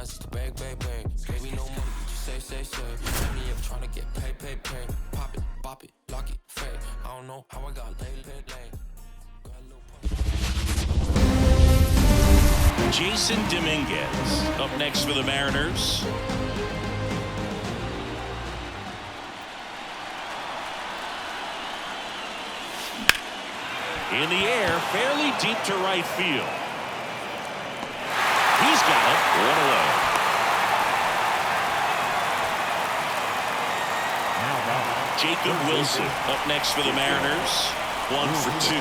eyes, it's the bang, bang, bang. Gave me no money, you just say. Hit me up trying to get pay. Pop it, bop it, lock it, fade. I don't know how I got lay. Jason Dominguez up next for the Mariners. In the air, fairly deep to right field. He's got it. One away. Jacob Wilson up next for the Mariners. 1 for 2.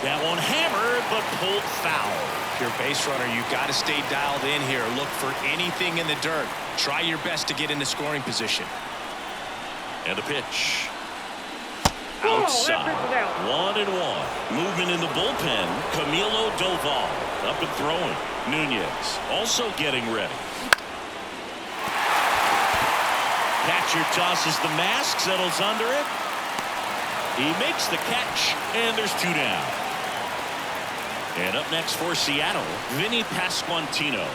That one hammered, but pulled foul. If you're a base runner, you got to stay dialed in here. Look for anything in the dirt. Try your best to get into scoring position. And the pitch. Outside. 1-1. Movement in the bullpen. Camilo Doval up and throwing. Nunez also getting ready. Catcher tosses the mask, settles under it. He makes the catch, and there's 2 down. And up next for Seattle, Vinny Pasquantino.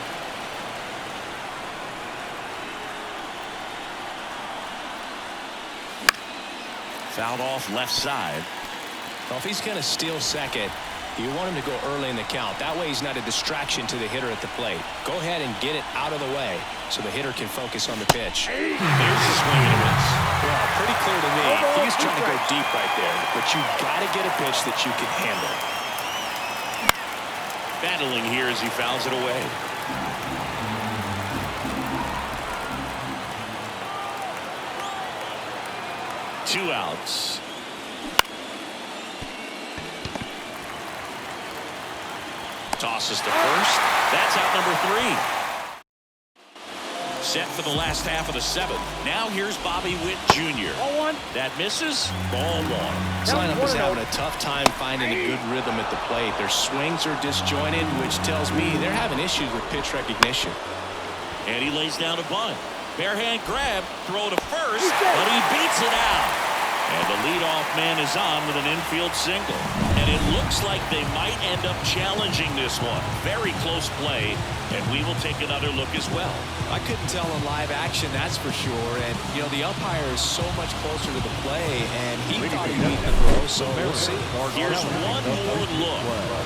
Fouled off left side. Well, if he's going to steal second, you want him to go early in the count. That way he's not a distraction to the hitter at the plate. Go ahead and get it out of the way so the hitter can focus on the pitch. There's a swing and a miss. Well, pretty clear to me. He's trying to go deep right there, but you got to get a pitch that you can handle. Battling here as he fouls it away. Two outs. Tosses to first. That's out number 3. Set for the last half of the 7th. Now here's Bobby Witt Jr. That misses. Ball 1. This lineup is having a tough time finding a good rhythm at the plate. Their swings are disjointed, which tells me they're having issues with pitch recognition. And he lays down a bunt. Bare hand grab, throw to first, but he beats it out. And the leadoff man is on with an infield single. And it looks like they might end up challenging this one. Very close play, and we will take another look as well. I couldn't tell in live action, that's for sure. And, you know, the umpire is so much closer to the play, and he thought he beat the throw, so we'll see. Here's one more look.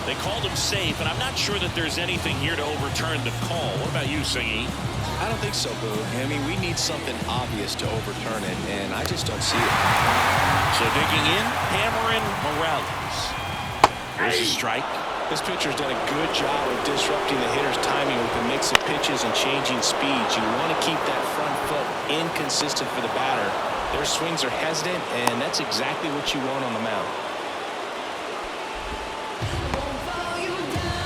They called him safe, and I'm not sure that there's anything here to overturn the call. What about you, Singy? I don't think so, Boo. I mean, we need something obvious to overturn it, and I just don't see it. So digging in, Cameron Morales. There's a strike. This pitcher's done a good job of disrupting the hitter's timing with a mix of pitches and changing speeds. You want to keep that front foot inconsistent for the batter. Their swings are hesitant, and that's exactly what you want on the mound.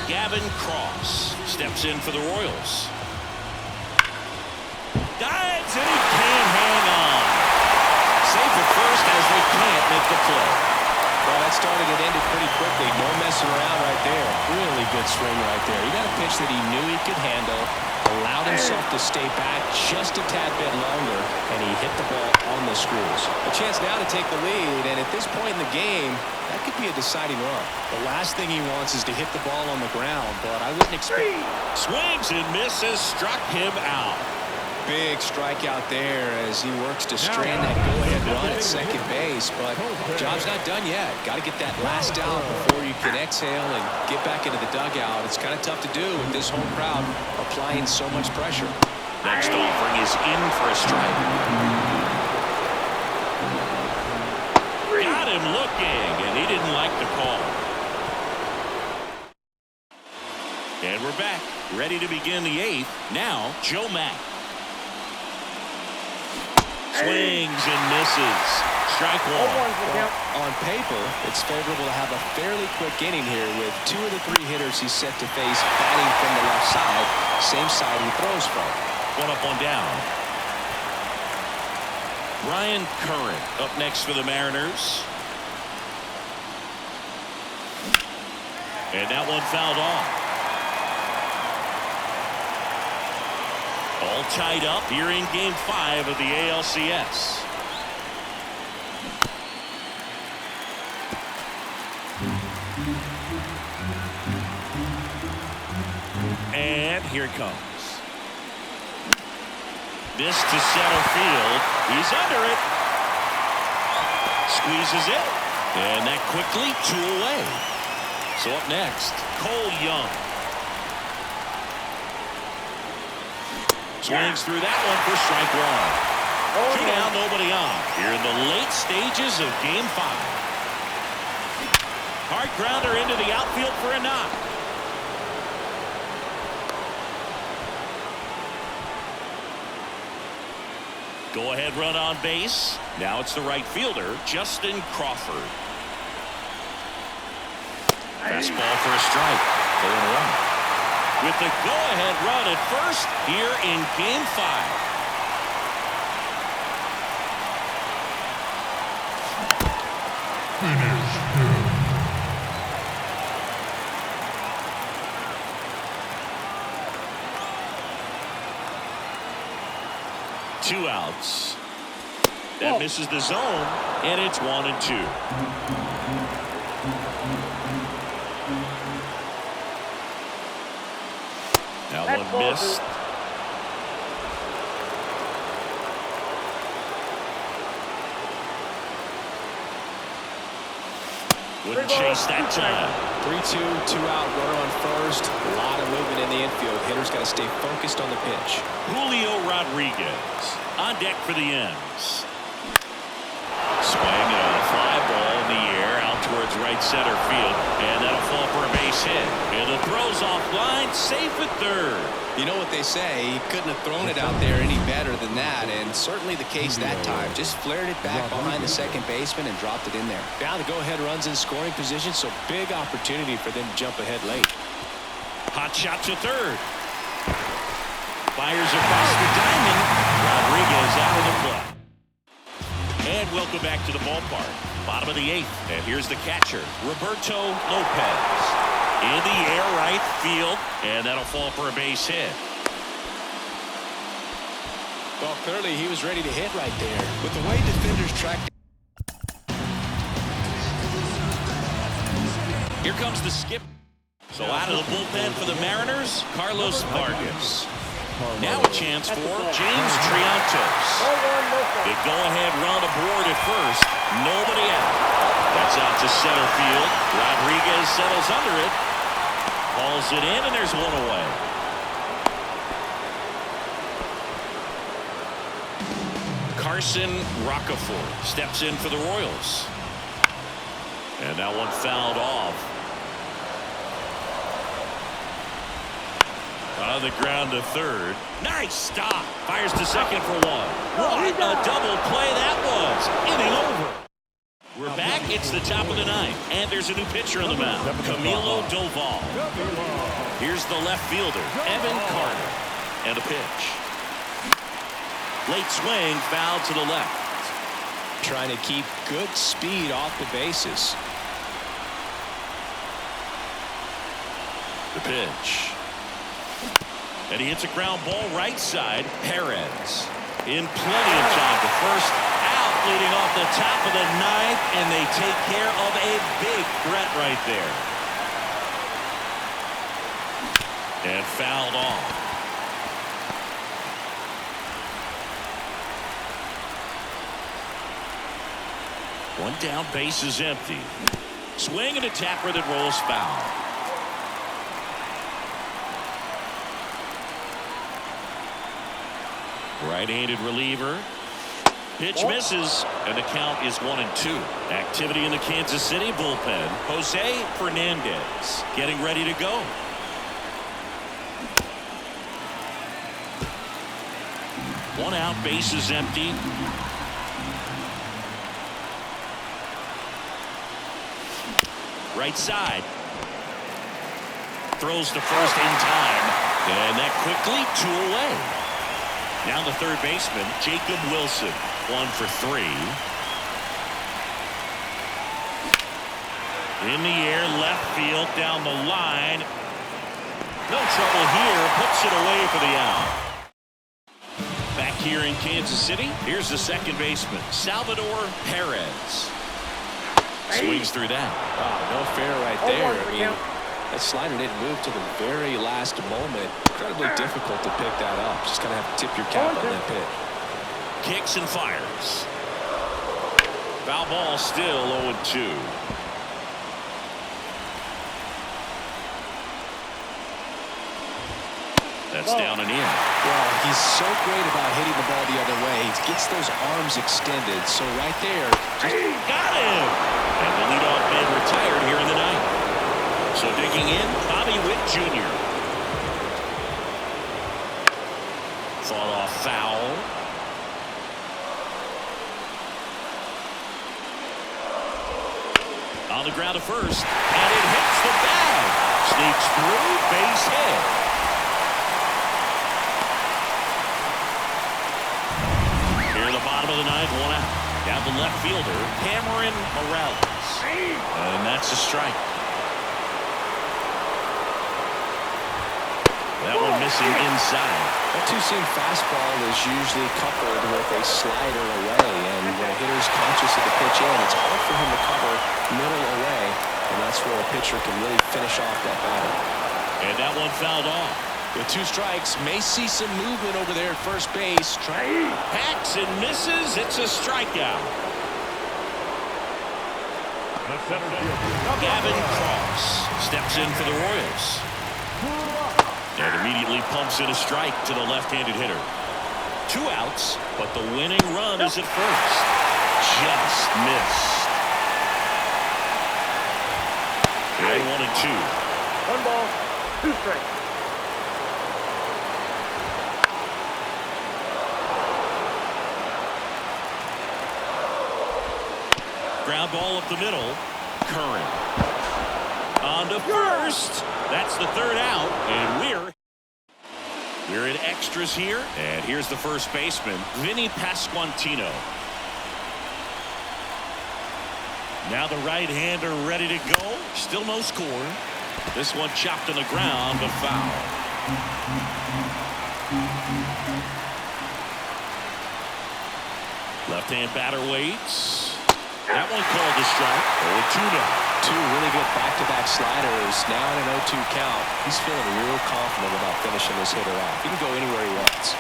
Gavin Cross steps in for the Royals. Dives, and he can't hang on. Safe at first as they can't make the play. Well, that started and ended pretty quickly. No messing around right there. Really good swing right there. He got a pitch that he knew he could handle, allowed himself to stay back just a tad bit longer, and he hit the ball on the screws. A chance now to take the lead, and at this point in the game, that could be a deciding run. The last thing he wants is to hit the ball on the ground, but I wouldn't expect... Swings and misses, struck him out. Big strikeout there as he works to strand that go-ahead run at second base, but job's not done yet. Got to get that last out before you can exhale and get back into the dugout. It's kind of tough to do with this home crowd applying so much pressure. Next offering is in for a strike. Got him looking, and he didn't like the call. And we're back, ready to begin the 8th. Now, Joe Mack. Swings and misses. Strike 1. On paper, it's favorable to have a fairly quick inning here with 2 of the 3 hitters he's set to face batting from the left side, same side he throws from. 1 up, 1 down. Ryan Curran up next for the Mariners. And that one fouled off. All tied up here in Game 5 of the ALCS. And here it comes. This to center field. He's under it. Squeezes it. And that quickly 2 away. So up next, Cole Young. Swings through that one for strike 1. 2 down, nobody on. Here in the late stages of Game 5. Hard grounder into the outfield for a knock. Go-ahead run on base. Now it's the right fielder, Justin Crawford. Fastball for a strike. 0-1. With the go-ahead run at first here in Game 5. 2 outs. That misses the zone, and it's 1-2. That one missed. Wouldn't chase that time. 3-2, 2-out, runner on first. A lot of movement in the infield. Hitter's got to stay focused on the pitch. Julio Rodriguez on deck for the M's. Swing and a fly ball in the air out towards right center field, and that'll fall for a base hit. And the throw's offline, safe at third. You know what they say, he couldn't have thrown it out there any better than that, and certainly the case that time. Just flared it back behind the second baseman and dropped it in there. Now the go-ahead runs in scoring position, so big opportunity for them to jump ahead late. Hot shot to third. Fires across the diamond. Rodriguez out of the play. And welcome back to the ballpark. Bottom of the 8th, and here's the catcher, Roberto Lopez. In the air, right field, and that'll fall for a base hit. Well, clearly he was ready to hit right there. With the way defenders tracked. Here comes the skip. So out of the bullpen for the Mariners, Carlos Vargas. Now a chance for James Triantos. Big go-ahead run aboard at first. Nobody out. That's out to center field. Rodriguez settles under it. Hauls it in, and there's 1 away. Carson Roccaforte steps in for the Royals. And that one fouled off. On the ground to third. Nice stop. Fires to second for 1. What a double play that was. Inning over. We're back. It's the top of the 9th. And there's a new pitcher on the mound. Camilo Doval. Here's the left fielder, Evan Carter. And a pitch. Late swing, foul to the left. Trying to keep good speed off the bases. The pitch. And he hits a ground ball right side. Perez in plenty of time to first, out leading off the top of the 9th, and they take care of a big threat right there. And fouled off. One down, base is empty. Swing and a tapper that rolls foul. Right-handed reliever. Pitch misses, and the count is 1-2. Activity in the Kansas City bullpen. Jose Fernandez getting ready to go. One out, base is empty. Right side. Throws to first in time, and that quickly 2 away. Now the third baseman, Jacob Wilson, 1 for 3. In the air, left field, down the line. No trouble here, puts it away for the out. Back here in Kansas City, here's the second baseman, Salvador Perez. Swings through that. Oh, no fair right there. I mean, That slider didn't move to the very last moment. Incredibly difficult to pick that up. Just kind of have to tip your cap on that pitch. Kicks and fires. Foul ball, still 0-2. That's down and in. Well, he's so great about hitting the ball the other way. He gets those arms extended. So right there. Got him. And the leadoff man retired here in the ninth. So digging in, Bobby Witt Jr. Fought off foul. On the ground to first. And it hits the bag. Sneaks through, base hit. Bottom of the ninth, one out. Down the left fielder, Cameron Morales. And that's a strike. That one missing inside. That two-seam fastball is usually coupled with a slider away, and when a hitter's conscious of the pitch in, it's hard for him to cover middle away, and that's where a pitcher can really finish off that batter. And that one fouled off. With 2 strikes, may see some movement over there at first base. Hacks and misses. It's a strikeout. Gavin Cross steps in for the Royals. And immediately pumps in a strike to the left-handed hitter. 2 outs, but the winning run is at first. Just missed. And 1-2. 1 ball, 2 strikes. Ground ball up the middle. Curran. On to first. That's the 3rd out. And we're in extras here. And here's the first baseman, Vinny Pasquantino. Now the right-hander ready to go. Still no score. This one chopped on the ground, but foul. Left-hand batter waits. That one called a strike. 0-2 now. 2 really good back-to-back sliders. Now in an 0-2 count. He's feeling real confident about finishing this hitter off. He can go anywhere he wants.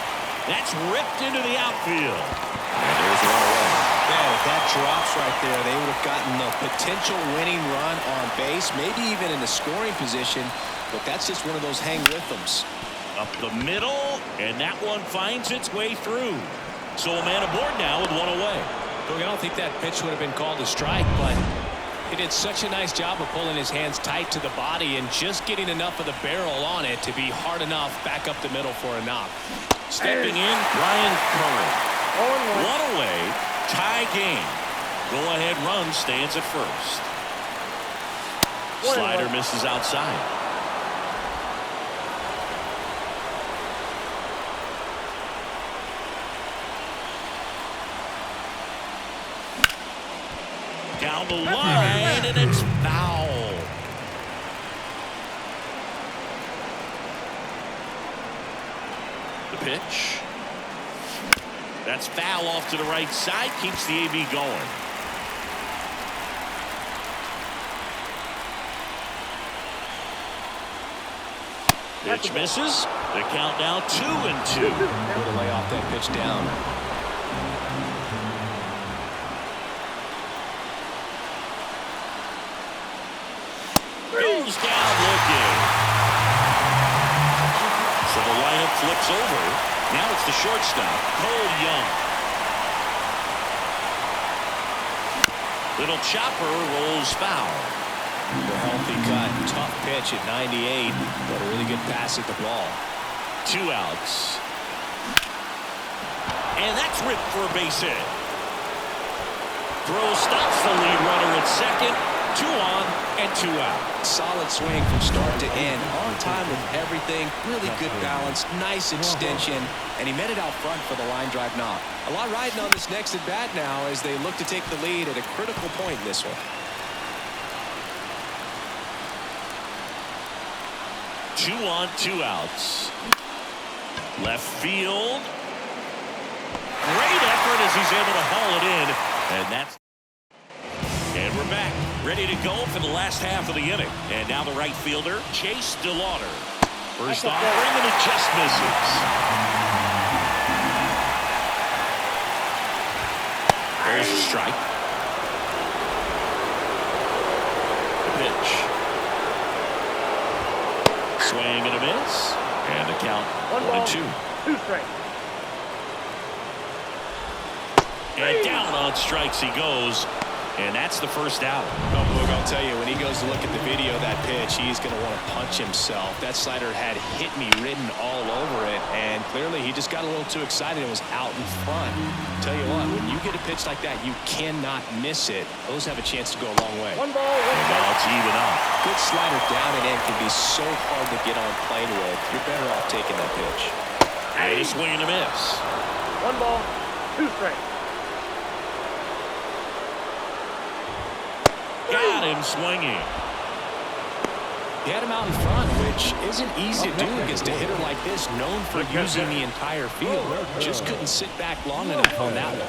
That's ripped into the outfield. And there's one away. Yeah, if that drops right there, they would have gotten the potential winning run on base, maybe even in the scoring position, but that's just one of those hang with thems. Up the middle, and that one finds its way through. So a man aboard now with 1 away. Look, I don't think that pitch would have been called a strike, but he did such a nice job of pulling his hands tight to the body and just getting enough of the barrel on it to be hard enough back up the middle for a knock. Stepping in, Brian Curran. 1 away, tie game. Go-ahead run stands at first. Slider misses outside. Down the line, and it's foul. The pitch. That's foul off to the right side. Keeps the AB going. Pitch misses. The count now 2-2. Able to lay off that pitch down. Goes down looking. So the lineup flips over. Now it's the shortstop, Cole Young. Little chopper rolls foul. The healthy cut, tough pitch at 98, but a really good pass at the ball. 2 outs. And that's ripped for a base hit. Throw stops the lead runner at second. 2 on and 2 out. Solid swing from start to end. On time with everything. Really good balance. Nice extension. And he met it out front for the line drive knock. A lot riding on this next at bat now as they look to take the lead at a critical point in this one. 2 on, 2 outs. Left field. Great effort as he's able to haul it in. And we're back. Ready to go for the last half of the inning. And now the right fielder, Chase DeLauder. First offering, and it just misses. There's a strike. The pitch. Swing and a miss. And the count 1-2. 2 strikes. And down on strikes he goes. And that's the first out. Oh, Boog, I'll tell you, when he goes to look at the video of that pitch, he's going to want to punch himself. That slider had hit me written all over it, and clearly he just got a little too excited and was out in front. Tell you what, when you get a pitch like that, you cannot miss it. Those have a chance to go a long way. 1 ball, 1 And now it's even up. Good slider down and in can be so hard to get on plane with. You're better off taking that pitch. And a swing and a miss. 1 ball, 2 strikes. Got him swinging. He had him out in front, which isn't easy to do against a hitter like this, known for using the entire field. Just couldn't sit back long enough on that one.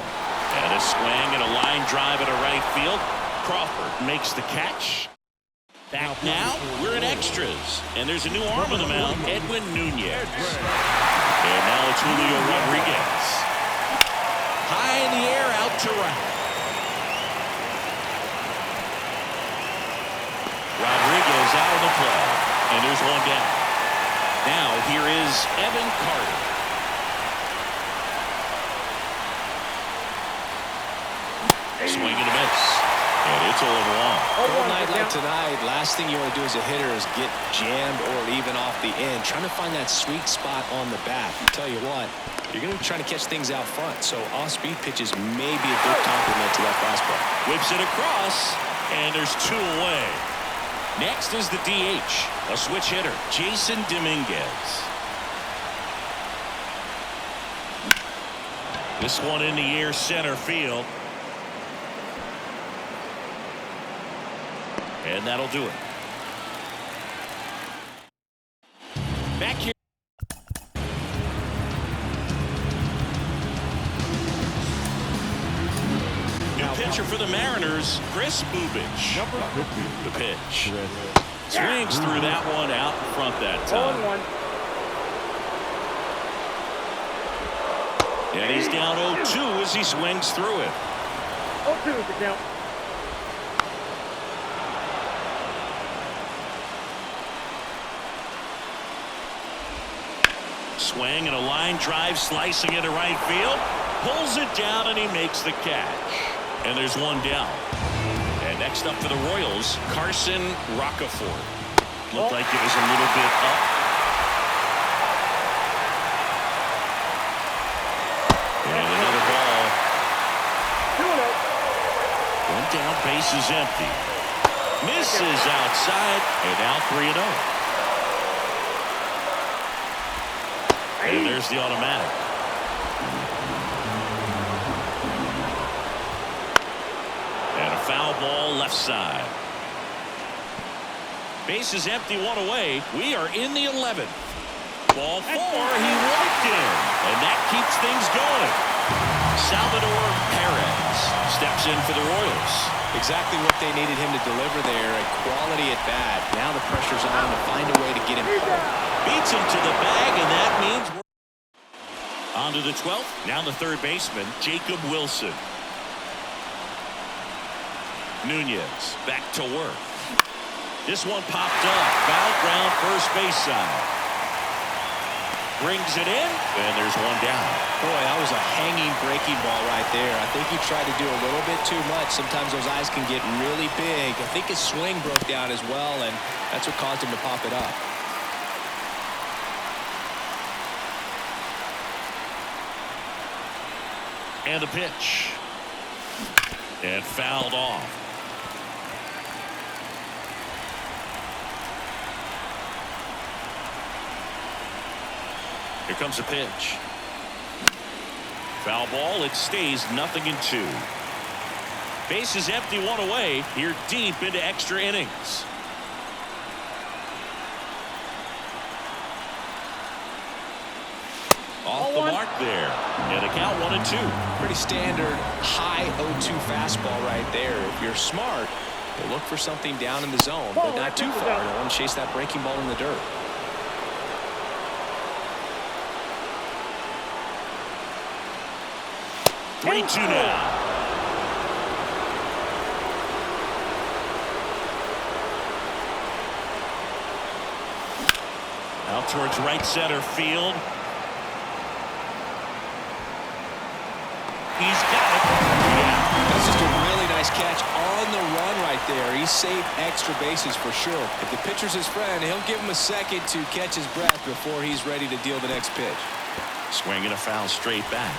And a swing and a line drive into right field. Crawford makes the catch. Now we're in extras, and there's a new arm on the mound, Edwin Nunez. And now it's Julio Rodriguez. High in the air, out to right. Rodriguez out of the play, and there's one down. Now here is Evan Carter. Swing and a miss, and it's 0-1. On a night like tonight, last thing you want to do as a hitter is get jammed or even off the end, trying to find that sweet spot on the bat. I tell you what, you're going to be trying to catch things out front, so off-speed pitches may be a good complement to that fastball. Whips it across, and there's 2 away. Next is the DH, a switch hitter, Jason Dominguez. This one in the air, center field. And that'll do it. Back here. Pitcher for the Mariners, Chris Bubich. The pitch. Swings through that one out in front that time. 1-1. And he's down 0-2 as he swings through it. 0-2 is the count. Swing and a line drive slicing into right field. Pulls it down and he makes the catch. And there's one down. And next up for the Royals, Carson Rocafort. Looked like it was a little bit up. And another ball. 2-0. One down, base is empty. Misses outside, and now 3-0. And there's the automatic. And a foul ball left side. Base is empty, 1 away. We are in the 11th. Ball 4, he walked in, and that keeps things going. Salvador Perez steps in for the Royals. Exactly what they needed him to deliver there, a quality at bat. Now the pressure's on to find a way to get him home. Beats him to the bag, and that means we're on to the 12th. Now the third baseman, Jacob Wilson. Nunez back to work. This one popped up. Foul ground, first base side. Brings it in, and there's one down. Boy, that was a hanging breaking ball right there. I think he tried to do a little bit too much. Sometimes those eyes can get really big. I think his swing broke down as well, and that's what caused him to pop it up. And the pitch. And fouled off. Here comes a pitch. Foul ball. It stays 0-2. Base is empty, 1 away. Here deep into extra innings. Off the mark there. And a count 1-2. Pretty standard high 0-2 fastball right there. If you're smart, They look for something down in the zone, but not too far. They want to chase that breaking ball in the dirt. Three-two now. Out towards right center field. He's got it. Yeah. That's just a really nice catch on the run right there. He saved extra bases for sure. If the pitcher's his friend, he'll give him a second to catch his breath before he's ready to deal the next pitch. Swing and a foul straight back.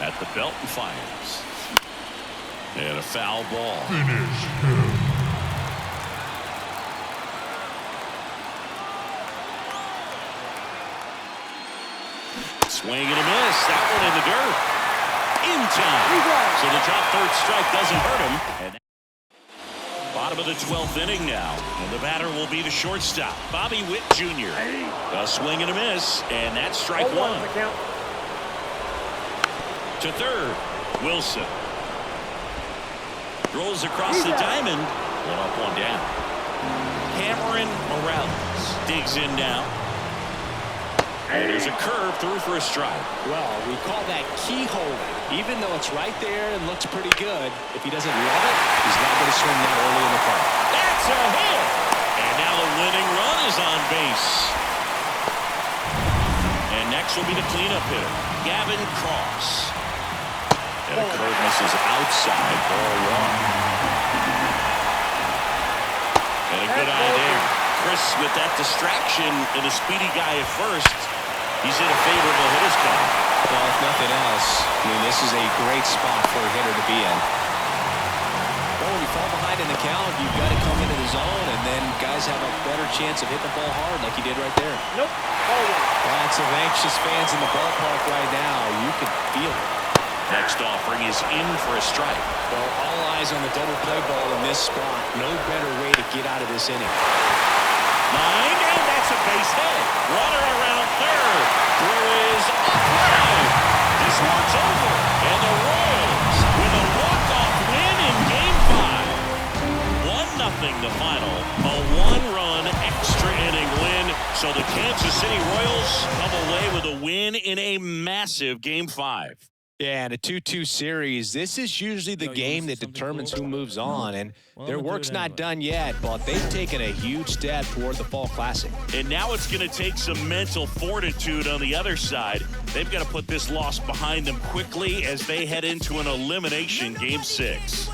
At the belt and fires. And a foul ball. Swing and a miss. That one in the dirt. In time. So the top third strike doesn't hurt him. And bottom of the 12th inning now. And the batter will be the shortstop, Bobby Witt Jr. A swing and a miss. And that's strike one. To third, Wilson. Throws across the diamond. One up, one down. Cameron Morales digs in now. And there's a curve through for a strike. Well, we call that keyhole. Even though it's right there and looks pretty good, if he doesn't love it, he's not going to swing that early in the park. That's a hit. And now the winning run is on base. And next will be the cleanup hitter, Gavin Cross. And a curve misses outside, ball one. And a good eye there. Chris with that distraction and a speedy guy at first. He's in a favorable hitter's count. Well, if nothing else, I mean, this is a great spot for a hitter to be in. Well, when you fall behind in the count, you've got to come into the zone, and then guys have a better chance of hitting the ball hard like he did right there. Nope. Lots of anxious fans in the ballpark right now. You can feel it. Next offering is in for a strike. Well, all eyes on the double play ball in this spot. No better way to get out of this inning. Line, and that's a base hit. Runner around third. Throw is offline. This one's over. And the Royals with a walk-off win in Game 5. 1-0 the final. A one-run extra inning win. So the Kansas City Royals come away with a win in a massive Game 5. Yeah, and a 2-2 series. This is usually the game that determines who moves on, and their work's not done yet, but they've taken a huge step toward the Fall Classic. And now it's going to take some mental fortitude on the other side. They've got to put this loss behind them quickly as they head into an elimination Game 6.